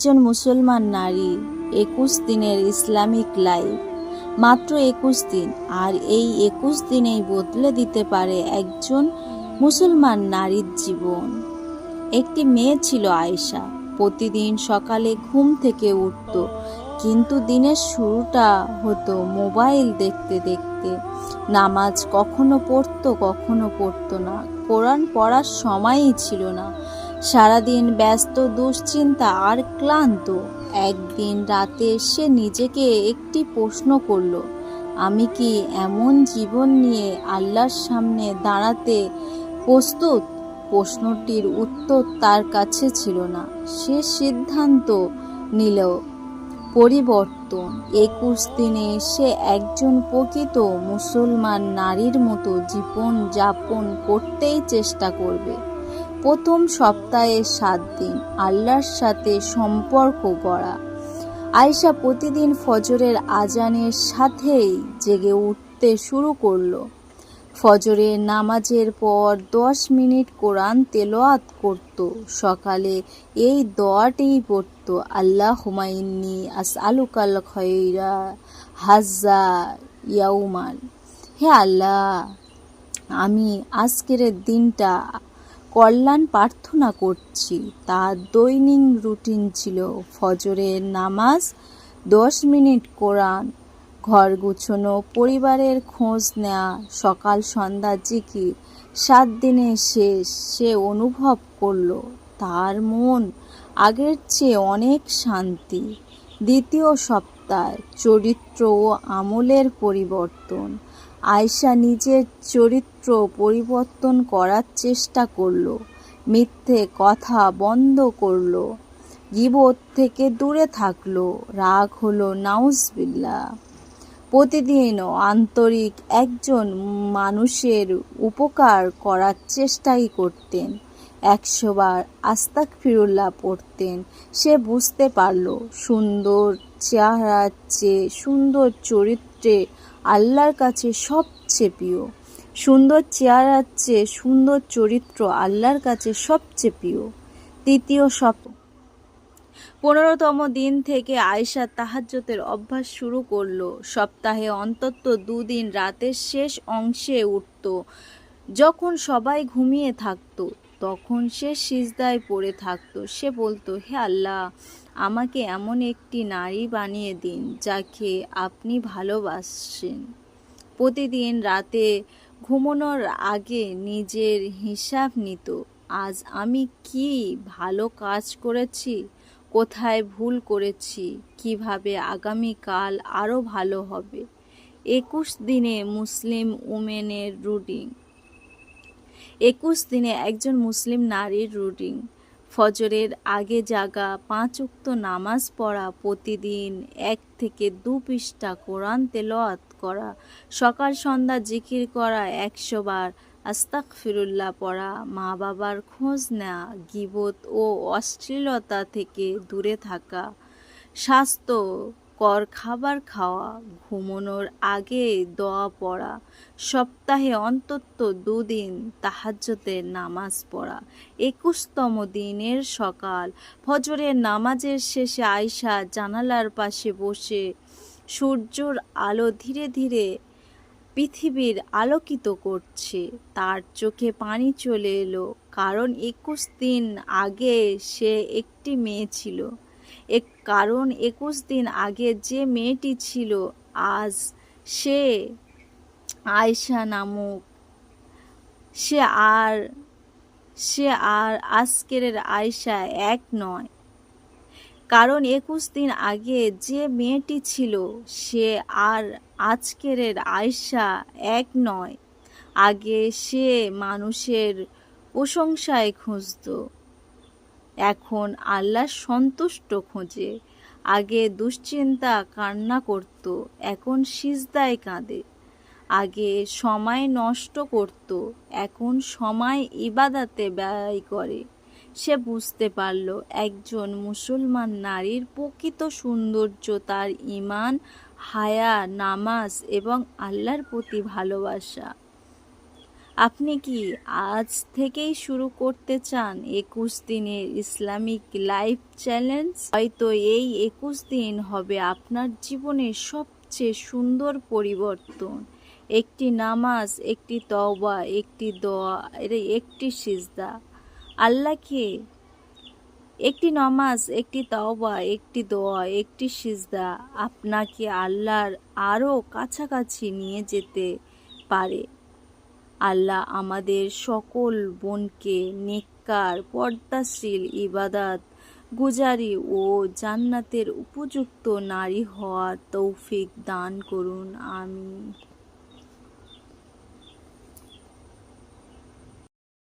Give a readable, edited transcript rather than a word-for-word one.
একজন মুসলমান নারী 21 দিনের ইসলামিক লাইফ, মাত্র 21 দিন, আর এই 21 দিনেই বদলে দিতে পারে একজন মুসলমান নারীর জীবন। একটি মেয়ে ছিল আয়েশা। প্রতিদিন সকালে ঘুম থেকে উঠত, কিন্তু দিনের শুরুটা হতো মোবাইল দেখতে দেখতে। নামাজ কখনো পড়তো, কখনো পড়তো না। কোরআন পড়ার সময়ই ছিল না। সারাদিন ব্যস্ত, দুশ্চিন্তা আর ক্লান্ত। একদিন রাতে সে নিজেকে একটি প্রশ্ন করল, আমি কি এমন জীবন নিয়ে আল্লাহর সামনে দাঁড়াতে প্রস্তুত? প্রশ্নটির উত্তর তার কাছে ছিল না। সে সিদ্ধান্ত নিল পরিবর্তন। 21 দিনে সে একজন প্রকৃত মুসলমান নারীর মতো জীবন যাপন করতেই চেষ্টা করবে। প্রথম সপ্তাহে 7 দিন আল্লাহর সাথে সম্পর্ক গড়া। আয়েশা প্রতিদিন ফজরের আজানের সাথেই জেগে উঠতে শুরু করলো। ফজরের নামাজের পর 10 মিনিট কোরআন তেলাওয়াত করত। সকালে এই দোয়াটিই পড়ত, আল্লাহুম্মা ইন্নী আসআলুকাল খায়রা হাযা ইয়াউমাল। হে আল্লাহ, আমি আজকের দিনটা কল্যাণ প্রার্থনা করছি। তার দৈনিক রুটিন ছিল ফজরের নামাজ, 10 মিনিট কোরআন, ঘর গুছানো, পরিবারের খোঁজ নেওয়া, সকাল সন্ধ্যা জিকির। 7 দিনে শেষ। সে অনুভব করল তার মন আগের চেয়ে অনেক শান্তি। দ্বিতীয় সপ্তাহ, চরিত্র ও আমলের পরিবর্তন। আয়েশা নিজের চরিত্র পরিবর্তন করার চেষ্টা করল। মিথ্যে কথা বন্ধ করল, গীবত থেকে দূরে থাকলো, রাগ হলো নাউজুবিল্লাহ। প্রতিদিন আন্তরিক একজন মানুষের উপকার করার চেষ্টাই করতেন। 100 বার আস্তাগফিরুল্লাহ পড়তেন। সে বুঝতে পারল সুন্দর চেহারার চেয়ে সুন্দর চরিত্রে আল্লাহর কাছে সবচেয়ে প্রিয়। সুন্দর চেহারার চেয়ে সুন্দর চরিত্র আল্লাহর কাছে সবচেয়ে প্রিয়। তৃতীয় সপ্তাহ, 15তম দিন থেকে আয়েশা তাহাজ্জুদের অভ্যাস শুরু করল। সপ্তাহে অন্তত 2 দিন রাতের শেষ অংশে উঠত। যখন সবাই ঘুমিয়ে থাকত, তখন সে সিজদায় পড়ে থাকত। সে বলতো, হে আল্লাহ, আমাকে এমন একটি নারী বানিয়ে দিন যাকে আপনি ভালোবাসেন। প্রতিদিন রাতে ঘুমানোর আগে নিজের হিসাব নিত, আজ আমি কি ভালো কাজ করেছি, কোথায় ভুল করেছি, কিভাবে আগামীকাল আরও ভালো হবে। 21 দিনে মুসলিম উমেনের রুটিন। 21 দিনে একজন মুসলিম নারীর রুটিন। ফজরের আগে জাগা, 5 ওয়াক্ত নামাজ পড়া, প্রতিদিন 1 থেকে 2 পৃষ্ঠা কোরআন তেলাওয়াত করা, সকাল সন্ধ্যা জিকির করা, 100 বার আস্তাগফিরুল্লাহ পড়া, মা বাবার খোঁজ নেওয়া, গীবত ও অশ্লীলতা থেকে দূরে থাকা, স্বাস্থ্যকর খাবার খাওয়া, ঘুমানোর আগে দোয়া পড়া, সপ্তাহে অন্তত 2 দিন তাহাজ্জুদের নামাজ পড়া। 21তম দিনের সকাল, ফজরের নামাজের শেষে আয়েশা জানালার পাশে বসে সূর্যের আলো ধীরে ধীরে পৃথিবীর আলোকিত করছে। তার চোখে পানি চলে এলো, কারণ 21 দিন আগে সে একটি মেয়ে ছিল। কারণ 21 দিন আগে যে মেয়েটি ছিল, আজ সে আয়েশা নামক, সে আর আজকের আয়েশা এক নয়। কারণ 21 দিন আগে যে মেয়েটি ছিল, সে আর আজকের আয়েশা এক নয়। আগে সে মানুষের প্রশংসায় খুঁজত, এখন আল্লাহর সন্তুষ্ট খোঁজে। আগে দুশ্চিন্তা কান্না করত, এখন সিজদায় কাঁদে। আগে সময় নষ্ট করত, এখন সময় ইবাদতে ব্যয় করে। সে বুঝতে পারল একজন মুসলমান নারীর প্রকৃত সৌন্দর্য তার ঈমান, হায়া, নামাজ এবং আল্লাহর প্রতি ভালোবাসা। আপনি কি আজ থেকেই শুরু করতে চান 21 দিনের ইসলামিক লাইফ চ্যালেঞ্জ? হয়তো এই 21 দিন হবে আপনার জীবনের সবচেয়ে সুন্দর পরিবর্তন। একটি নামাজ, একটি তওবা, একটি দোয়া, একটি সিজদা। আল্লাহকে একটি নামাজ, একটি তওবা, একটি দোয়া, একটি সিজদা আপনাকে আল্লাহর আরও কাছাকাছি নিয়ে যেতে পারে। আল্লাহ আমাদের সকল বোনকে নেককার, পর্দাশীল, ইবাদত গুজারি ও জান্নাতের উপযুক্ত নারী হওয়ার তৌফিক দান করুন। আমিন।